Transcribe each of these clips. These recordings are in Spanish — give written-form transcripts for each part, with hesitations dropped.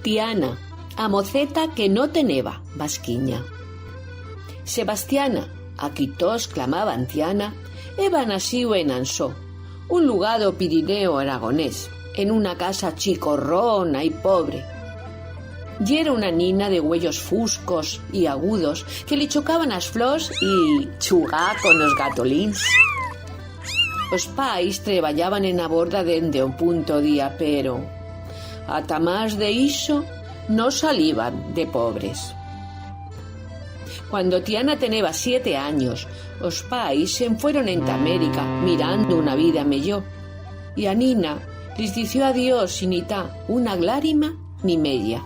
Tiana, a moceta que no teneba basquiña. Sebastiana, a qui tos clamaban Tiana, eba naciu en Ansó, un lugar do Pirineo aragonés, en una casa chicorrona y pobre. Y era una nina de huellos fuscos y agudos que le chocaban as flors y chugá con los gatolins. Os pais treballaban en a borda dende un punto día, pero ata más de iso no salían de pobres. Cuando Tiana teneba 7 años, os pais se fueron en América mirando una vida mellor, y a nina les dició adiós sin itá una glárima ni media.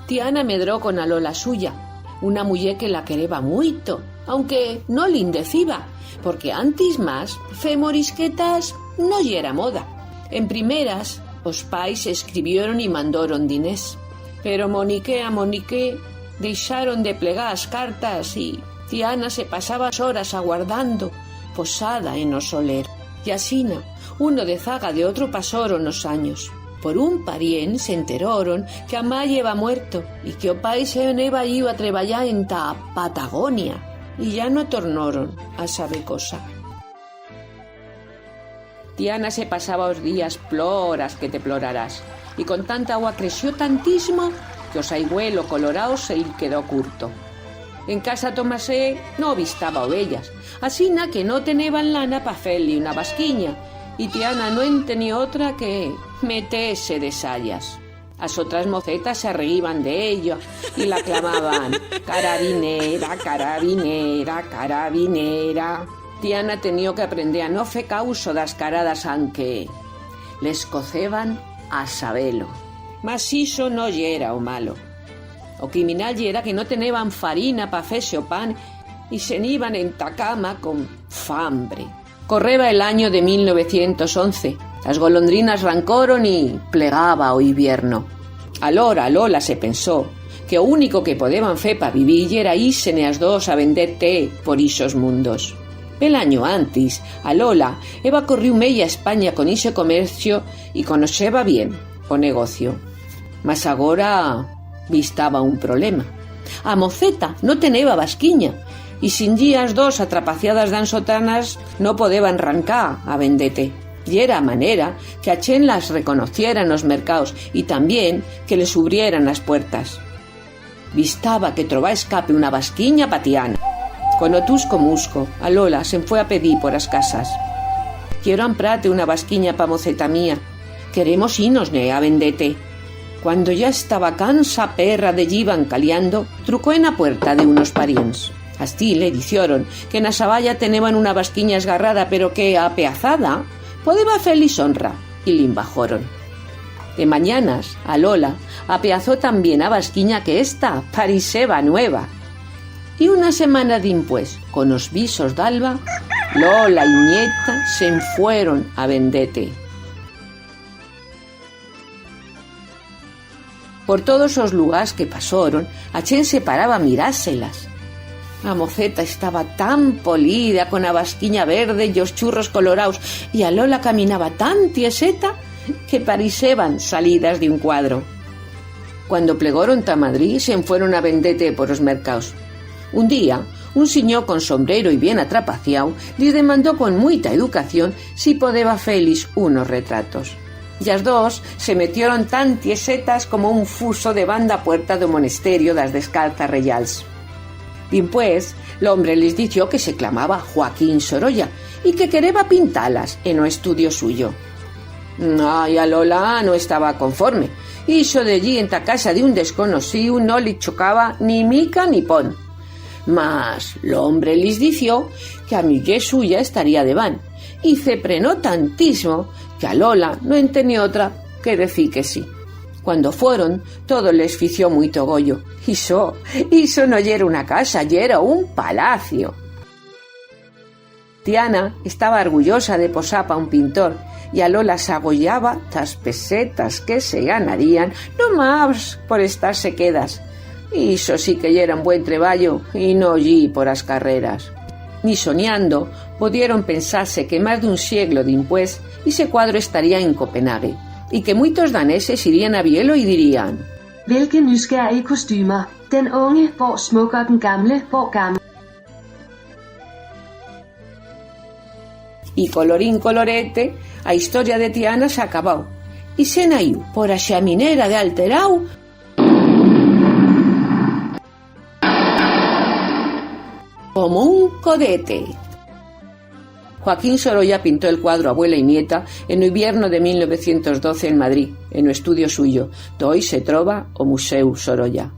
Tiana medró con a lola suya, una muller que la quereba muito, aunque no lindeciba, porque antes más fe morisquetas no yera moda. En primeras, os pais escribieron y mandaron dinés, pero moniqué a moniqué deixaron de plegar as cartas y Tiana se pasaba as horas aguardando, posada en o soler. Y asina, uno de zaga de otro pasaron os años. Por un parién se enteroron que a mai eba muerto y que o pai se neba iba a treballar en ta Patagonia y ya no tornaron a saber cosa. Tiana se pasaba os días ploras que te plorarás y con tanta agua creció tantísimo que os aigüelo colorao se le quedó curto. En casa Tomasé no vistaba ovellas, asina que no teneban lana pa fel-li una basquiña, y Tiana no tenía otra que metese de sayas. As otras mocetas se reíban de ello y la clamaban carabinera, carabinera, carabinera. Tiana tenía que aprender a no fe causo das caradas aunque les coceban a sabelo. Mas iso no yera o malo. O criminal yera que no teneban farina pa fese o pan y se iban en ta cama con fambre. Correba el año de 1911. Las golondrinas rancoron y plegaba o invierno. Alora Lola se pensó que o único que podeban fe pa vivir yera ísene as dos a vender té por isos mundos. El año antes, a Lola eba corriu media España con iso comercio y conoceba bien o negocio. Mas agora vistaba un problema. A moceta no teneba basquiña y sin días dos atrapaciadas dan sotanas no podeban rancar a vendete. Y era manera que a chen las reconocieran los mercados y también que les ubrieran las puertas. Vistaba que trova escape una basquiña pa Tiana. Con o tusco musco, a Lola se fue a pedir por as casas. Quiero amprate una basquiña pa moceta mía. Queremos inos a vendete. Cuando ya estaba cansa perra de yiban caliando, trucó en la puerta de unos pariens. Astí le dicieron que na saballa teneban una basquiña esgarrada, pero que apeazada podeba feliz honra, y limbajoron. De mañanas, a Lola apeazó también a basquiña que esta pariseba nueva. Y una semana dimpués, con os visos d'alba, Lola y nieta se fueron a vendete. Por todos os lugares que pasaron, a chen se paraba a mirárselas. A moceta estaba tan polida con a basquiña verde y os churros colorados, y a Lola caminaba tan tieseta que pariseban salidas de un cuadro. Cuando plegaron ta Madrid, se fueron a vendete por os mercados. Un día, un señor con sombrero y bien atrapaciao les demandó con muita educación si podeba felis unos retratos. Y as dos se metieron tan tiesetas como un fuso de banda puerta do monasterio das Descalzas Reyals. Dimpués, l'hombre les dició que se clamaba Joaquín Sorolla y que quereba pintalas en o estudio suyo. Ay, a Lola no estaba conforme. Iso de allí en ta casa de un desconocido no le chocaba ni mica ni pon. Mas l'hombre les dició que a muller suya estaría de van y se prenó tantísimo que a Lola no tenía otra que decir que sí. Cuando fueron, todo les fició muito gollo. Iso no yera una casa, yera un palacio. Tiana estaba orgullosa de posar pa un pintor y a Lola se agollaba tas pesetas que se ganarían no más por estarse quedas. Iso sí que yera un buen treballo y no yi por as carreras. Ni soñando pudieron pensarse que más de un siglo dimpués ese cuadro estaría en Copenhague, y que muchos daneses irían a vielo y dirían: Hvilke nysgerrige kostymer. Den unge hvor smukker, den gamle hvor gammel. Y colorín colorete, a historia de Tiana se acabó. Y se naiu por a xaminera de Alterau como un codete. Joaquín Sorolla pintó el cuadro Abuela y Nieta en el invierno de 1912 en Madrid, en un estudio suyo. Hoy se trova o Museu Sorolla.